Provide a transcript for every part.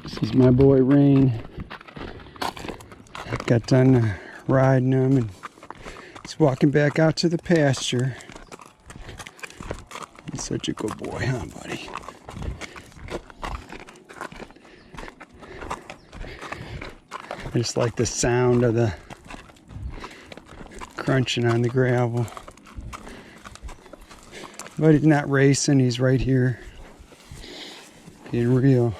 This is my boy Rain. I got done riding him and he's walking back out to the pasture. He's such a good boy, huh, buddy? I just like the sound of the crunching on the gravel. But he's not racing, he's right here being real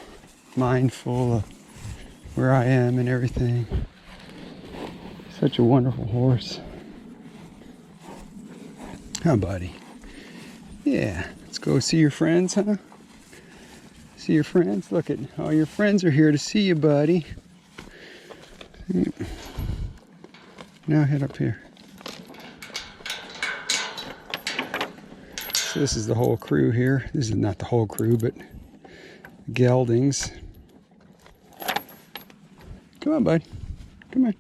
mindful of where I am and everything. Such a wonderful horse. Huh, buddy? Yeah, let's go see your friends, huh? See your friends? Look at all your friends are here to see you, buddy. Now head up here. So this is the whole crew here. This is not the whole crew, but geldings. Come on, bud. Come on.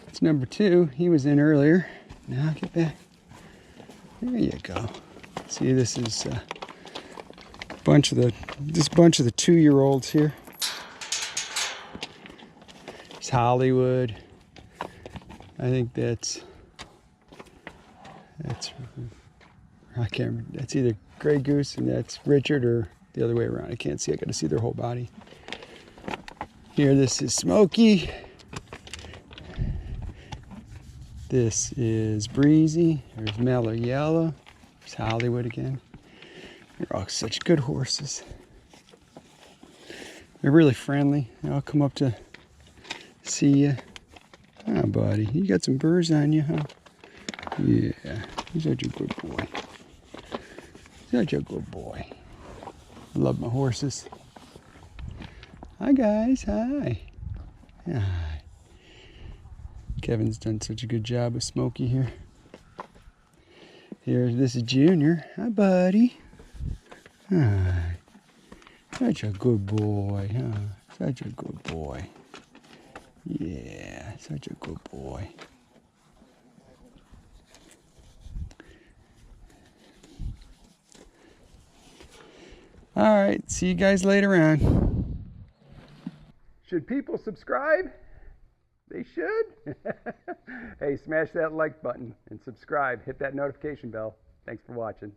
It's number 2. He was in earlier. Now get back. There you go. See, this is a bunch of the 2-year-olds here. It's Hollywood. I think that's I can't remember. That's either Grey Goose and that's Richard, or the other way around. I can't see. I got to see their whole body. Here, this is Smokey. This is Breezy. There's Mellow Yellow. There's Hollywood again. They're all such good horses. They're really friendly. They all come up to see you. Ah, buddy, you got some burrs on you, huh? Yeah, you're such a good boy. Such a good boy. I love my horses. Hi, guys. Hi. Hi. Kevin's done such a good job with Smokey here. Here, this is Junior. Hi, buddy. Hi. Such a good boy, huh? Such a good boy. Yeah, such a good boy. All right, see you guys later on. Should people subscribe? They should. Hey, smash that like button and subscribe. Hit that notification bell. Thanks for watching.